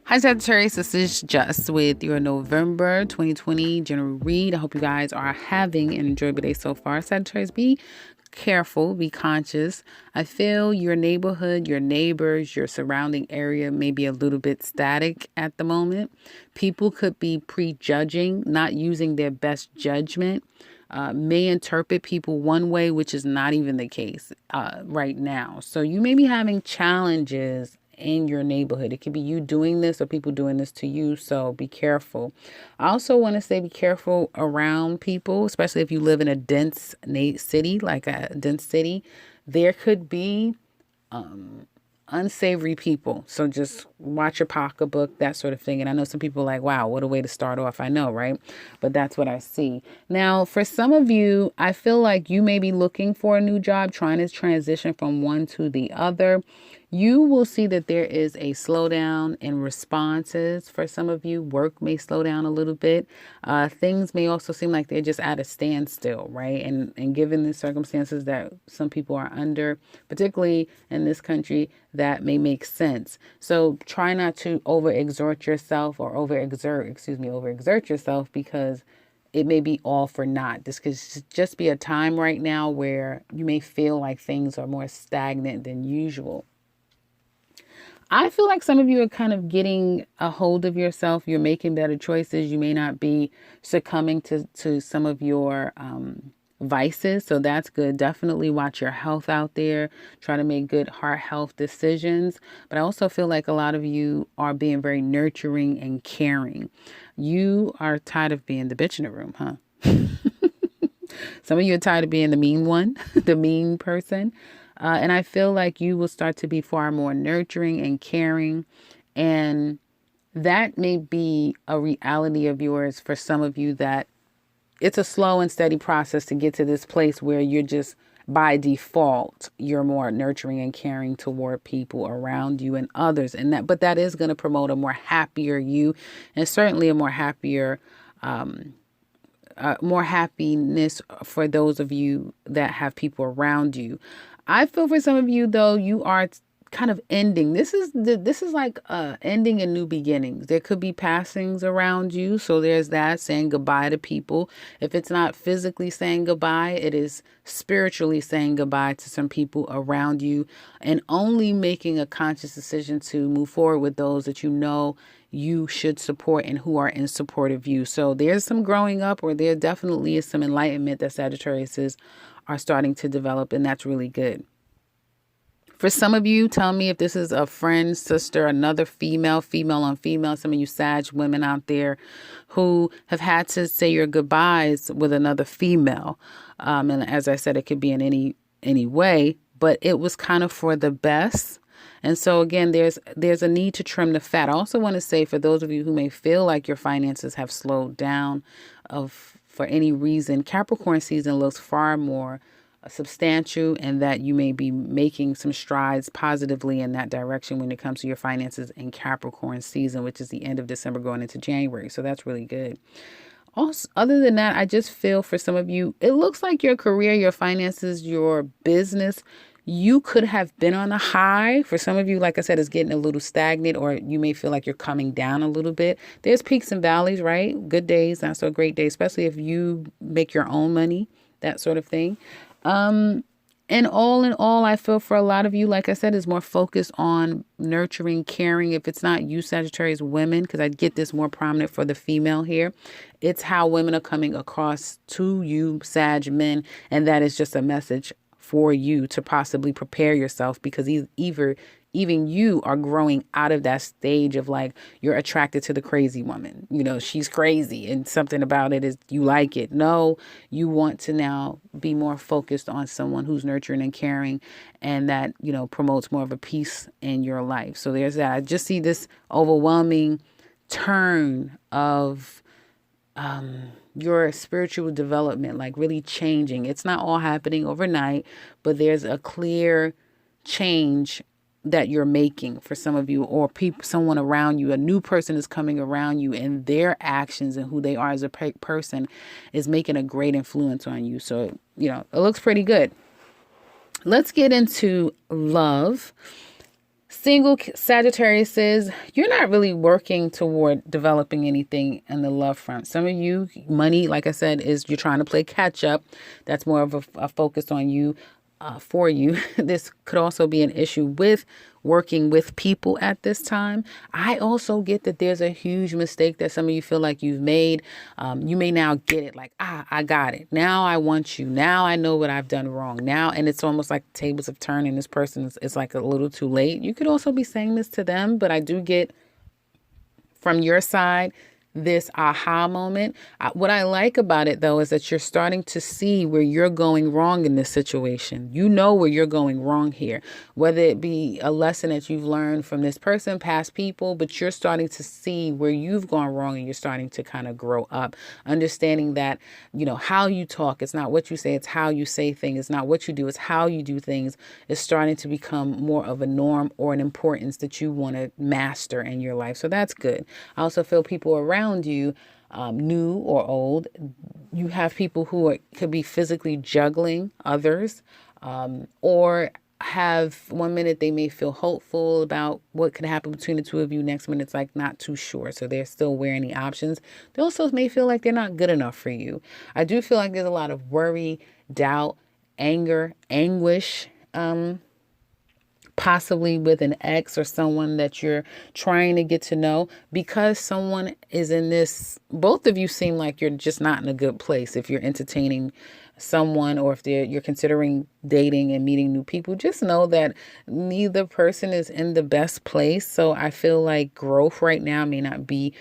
Hi Sagittarius, this is Just with your November 2020 general read. I hope you guys are having an enjoyable day so far. Sagittarius, be careful, be conscious. I feel your neighborhood, your neighbors, your surrounding area may be a little bit static at the moment. People could be prejudging, not using their best judgment. May interpret people one way, which is not even the case right now. So you may be having challenges in your neighborhood. It could be you doing this or people doing this to you. So be careful. I also want to say be careful around people, especially if you live in a dense city, like a dense city. There could be unsavory people. So just watch your pocketbook, that sort of thing. And I know some people are like, wow, what a way to start off. I know, right? But that's what I see. Now, for some of you, I feel like you may be looking for a new job, trying to transition from one to the other. You will see that there is a slowdown in responses. For some of you, work may slow down a little bit. Things may also seem like they're just at a standstill, right? And given the circumstances that some people are under, particularly in this country, that may make sense. So try not to overexert yourself or overexert yourself, because it may be all for naught. This could just be a time right now where you may feel like things are more stagnant than usual. I feel like some of you are kind of getting a hold of yourself. You're making better choices. You may not be succumbing to some of your vices. So that's good. Definitely watch your health out there. Try to make good heart health decisions. But I also feel like a lot of you are being very nurturing and caring. You are tired of being the bitch in the room, huh? Some of you are tired of being the mean one, the mean person. And I feel like you will start to be far more nurturing and caring. And that may be a reality of yours for some of you, that it's a slow and steady process to get to this place where you're just by default, you're more nurturing and caring toward people around you and others. But that is going to promote a more happier you, and certainly a more happiness for those of you that have people around you. I feel for some of you, though, you are kind of ending. This is like ending and new beginnings. There could be passings around you. So there's that, saying goodbye to people. If it's not physically saying goodbye, it is spiritually saying goodbye to some people around you, and only making a conscious decision to move forward with those that you know you should support and who are in support of you. So there's some growing up, or there definitely is some enlightenment that Sagittarius are starting to develop, and that's really good. For some of you, tell me if this is a friend, sister, another female on female, some of you Sag women out there who have had to say your goodbyes with another female. And as I said, it could be in any way, but it was kind of for the best. And so again, there's a need to trim the fat. I also want to say, for those of you who may feel like your finances have slowed down for any reason, Capricorn season looks far more substantial, and that you may be making some strides positively in that direction when it comes to your finances in Capricorn season, which is the end of December going into January. So that's really good. Also, other than that, I just feel for some of you, it looks like your career, your finances, your business, you could have been on a high. For some of you, like I said, it's getting a little stagnant, or you may feel like you're coming down a little bit. There's peaks and valleys, right? Good days, not so great days, especially if you make your own money, that sort of thing. And all in all, I feel for a lot of you, like I said, is more focused on nurturing, caring. If it's not you, Sagittarius women, because I get this more prominent for the female here, it's how women are coming across to you, Sag men. And that is just a message for you to possibly prepare yourself, because even you are growing out of that stage of like, you're attracted to the crazy woman. You know, she's crazy and something about it is you like it. No, you want to now be more focused on someone who's nurturing and caring, and that, you know, promotes more of a peace in your life. So there's that. I just see this overwhelming turn of your spiritual development, like really changing. It's not all happening overnight, but there's a clear change that you're making for some of you, or someone around you. A new person is coming around you, and their actions and who they are as a person is making a great influence on you. So, you know, it looks pretty good. Let's get into love. Single Sagittarius is you're not really working toward developing anything in the love front. Some of you, money, like I said, is you're trying to play catch up. That's more of a focus on you. For you. This could also be an issue with working with people at this time. I also get that there's a huge mistake that some of you feel like you've made. You may now get it like, I got it. Now I want you. Now I know what I've done wrong. Now, and it's almost like tables have turned and this person is like a little too late. You could also be saying this to them, but I do get from your side this aha moment. What I like about it, though, is that you're starting to see where you're going wrong in this situation. You know where you're going wrong here, whether it be a lesson that you've learned from this person, past people, but you're starting to see where you've gone wrong and you're starting to kind of grow up, understanding that, how you talk, it's not what you say, it's how you say things. It's not what you do, it's how you do things. Is starting to become more of a norm or an importance that you want to master in your life. So that's good. I also feel people around you, new or old, you have people who could be physically juggling others, or have one minute they may feel hopeful about what could happen between the two of you. Next minute it's like not too sure. So they're still weighing the options. They also may feel like they're not good enough for you. I do feel like there's a lot of worry, doubt, anger, anguish, possibly with an ex or someone that you're trying to get to know, because someone is in this, both of you seem like you're just not in a good place. If you're entertaining someone or if you're considering dating and meeting new people, just know that neither person is in the best place. So I feel like growth right now may not be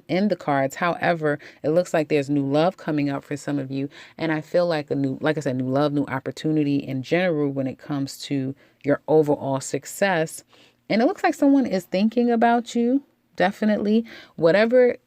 in the cards. However, it looks like there's new love coming up for some of you. And I feel like new love, new opportunity in general when it comes to your overall success. And it looks like someone is thinking about you. Definitely. Whatever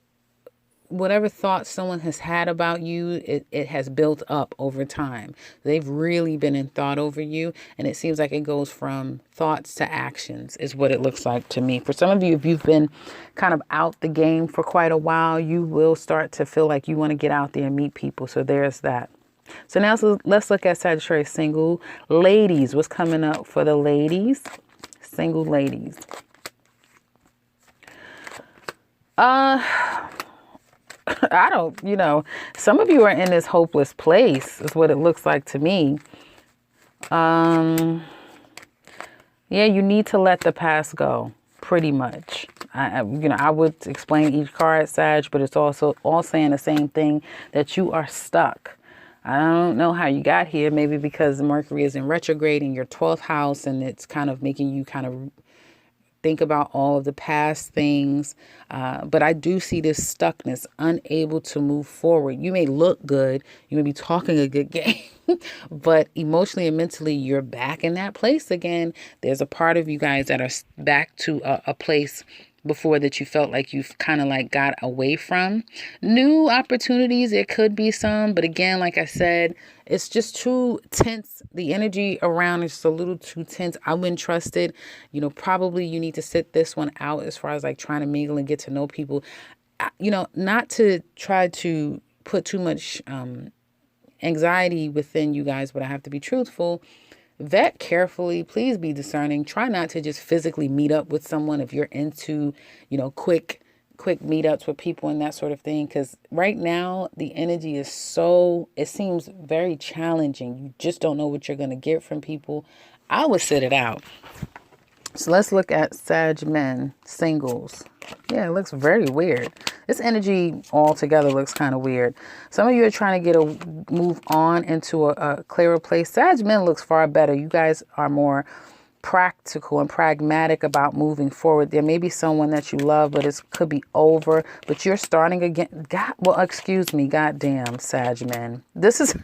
thoughts someone has had about you, it has built up over time. They've really been in thought over you. And it seems like it goes from thoughts to actions is what it looks like to me. For some of you, if you've been kind of out the game for quite a while, you will start to feel like you want to get out there and meet people. So there's that. So now let's look at Sagittarius single ladies. What's coming up for the ladies? Single ladies. I don't, some of you are in this hopeless place is what it looks like to me. Yeah, you need to let the past go, pretty much. I would explain each card, Sag, but it's also all saying the same thing, that you are stuck. I don't know how you got here. Maybe because Mercury is in retrograde in your 12th house and it's kind of making you kind of think about all of the past things. But I do see this stuckness, unable to move forward. You may look good. You may be talking a good game, but emotionally and mentally, you're back in that place again. There's a part of you guys that are back to a place before that you felt like you've kind of like got away from. New opportunities, there could be some, but again, like I said, it's just too tense. The energy around is just a little too tense. I wouldn't trust it. Probably you need to sit this one out as far as like trying to mingle and get to know people. Not to try to put too much anxiety within you guys, but I have to be truthful. Vet carefully. Please be discerning. Try not to just physically meet up with someone if you're into, quick meetups with people and that sort of thing. Because right now the energy is it seems very challenging. You just don't know what you're going to get from people. I would sit it out. So let's look at Sag men, singles. Yeah, it looks very weird. This energy altogether looks kind of weird. Some of you are trying to move on into a clearer place. Sag men looks far better. You guys are more practical and pragmatic about moving forward. There may be someone that you love, but it could be over. But you're starting again. Goddamn, Sag men. This is,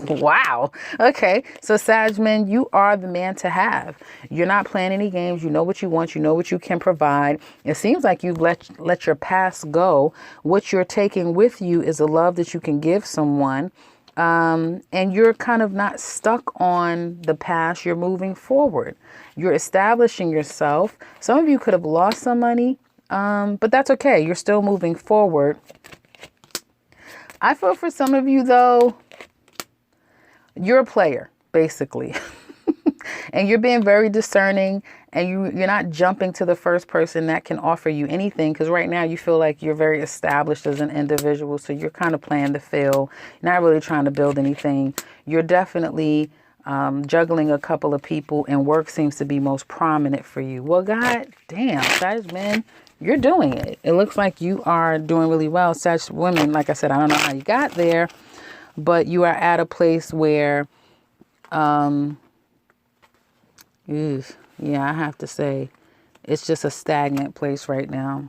wow. Okay, so Sag men, you are the man to have. You're not playing any games. You know what you want. You know what you can provide. It seems like you've let your past go. What you're taking with you is a love that you can give someone. And you're kind of not stuck on the past. You're moving forward. You're establishing yourself. Some of you could have lost some money, but that's okay. You're still moving forward. I feel for some of you, though, you're a player, basically. And you're being very discerning, and you're not jumping to the first person that can offer you anything, because right now you feel like you're very established as an individual. So you're kind of playing the field, not really trying to build anything. You're definitely juggling a couple of people, and work seems to be most prominent for you. Well, God damn, Sag men, you're doing it. It looks like you are doing really well. Sag women, like I said, I don't know how you got there, but you are at a place where, yeah, I have to say, it's just a stagnant place right now.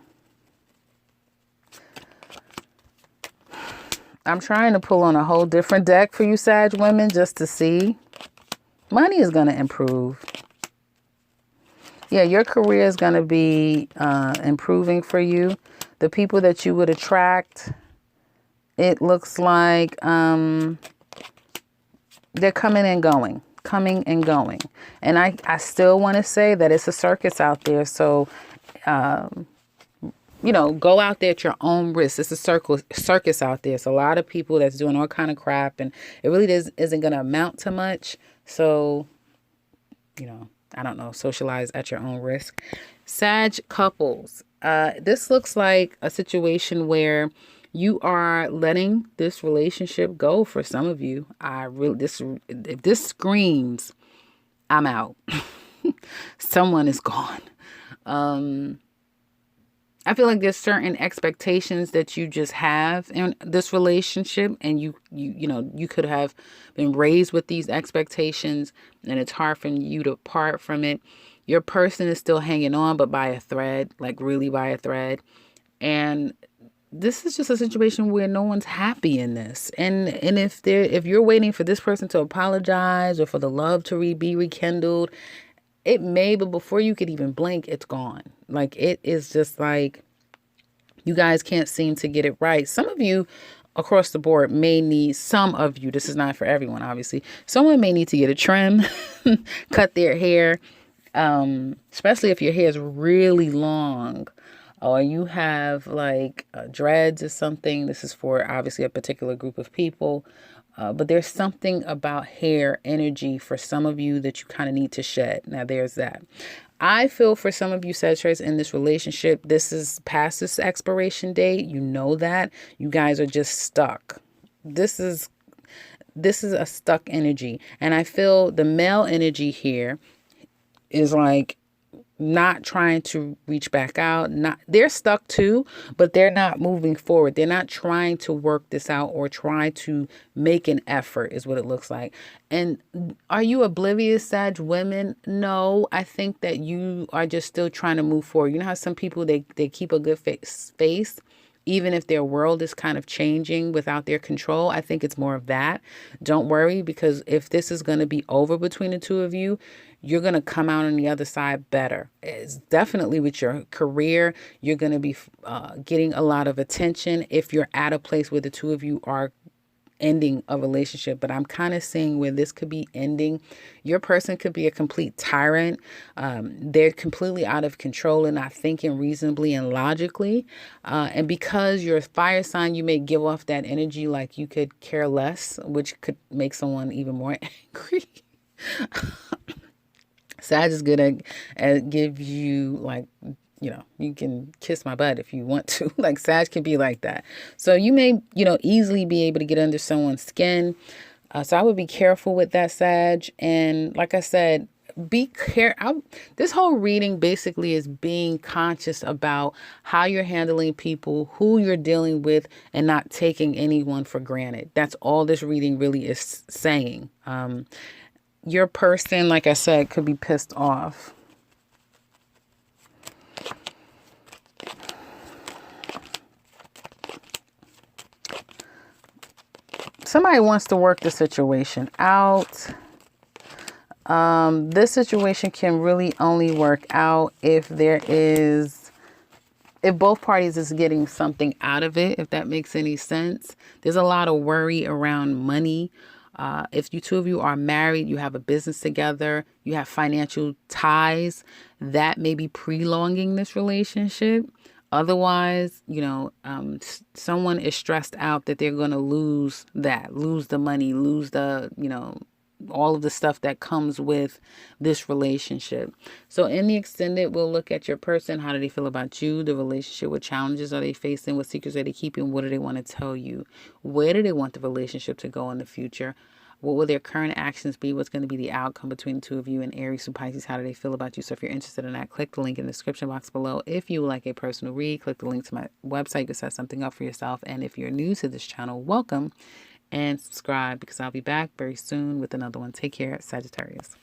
I'm trying to pull on a whole different deck for you, Sag women, just to see. Money is going to improve. Yeah, your career is going to be improving for you. The people that you would attract, it looks like they're coming and going. And I still want to say that it's a circus out there. So, go out there at your own risk. It's a circus out there. It's a lot of people that's doing all kind of crap, and it really isn't going to amount to much. So, I don't know, socialize at your own risk. Sag couples. This looks like a situation where you are letting this relationship go for some of you. If this screams, I'm out. Someone is gone. I feel like there's certain expectations that you just have in this relationship, and you could have been raised with these expectations, and it's hard for you to part from it. Your person is still hanging on, but by a thread, like really by a thread. And this is just a situation where no one's happy in this. And if you're waiting for this person to apologize or for the love to be rekindled, it may, but before you could even blink, it's gone. Like, it is just like you guys can't seem to get it right. Some of you across the board may need, this is not for everyone, obviously. Someone may need to get a trim, cut their hair, especially if your hair is really long, or you have like dreads or something. This is for obviously a particular group of people. But there's something about hair energy for some of you that you kind of need to shed. Now, there's that. I feel for some of you Sagittarius in this relationship, this is past this expiration date. You know that. You guys are just stuck. This is a stuck energy. And I feel the male energy here is like not trying to reach back out. They're stuck too, but they're not moving forward. They're not trying to work this out or try to make an effort, is what it looks like. And are you oblivious, Sag women? No, I think that you are just still trying to move forward. You know how some people, they keep a good face, even if their world is kind of changing without their control. I think it's more of that. Don't worry, because if this is going to be over between the two of you, you're going to come out on the other side better. It's definitely with your career. You're going to be getting a lot of attention if you're at a place where the two of you are ending a relationship. But I'm kind of seeing where this could be ending. Your person could be a complete tyrant. They're completely out of control and not thinking reasonably and logically. And because you're a fire sign, you may give off that energy like you could care less, which could make someone even more angry. Sag is good at give you, like, you can kiss my butt if you want to. Like, Sag can be like that. So you may, easily be able to get under someone's skin. So I would be careful with that, Sag. And like I said, be careful. This whole reading basically is being conscious about how you're handling people, who you're dealing with, and not taking anyone for granted. That's all this reading really is saying. Your person, like I said, could be pissed off. Somebody wants to work the situation out. This situation can really only work out if both parties is getting something out of it, if that makes any sense. There's a lot of worry around money. If you two of you are married, you have a business together, you have financial ties, that may be prolonging this relationship. Otherwise, someone is stressed out that they're going to lose the money, lose the, all of the stuff that comes with this relationship. So in the extended, we'll look at your person. How do they feel about you, the relationship? What challenges are they facing? What secrets are they keeping? What do they want to tell you? Where do they want the relationship to go in the future? What will their current actions be? What's going to be the outcome between the two of you? And Aries through Pisces, how do they feel about you? So if you're interested in that, click the link in the description box below. If you would like a personal read, click the link to my website to set something up for yourself. And if you're new to this channel, welcome and subscribe, because I'll be back very soon with another one. Take care, Sagittarius.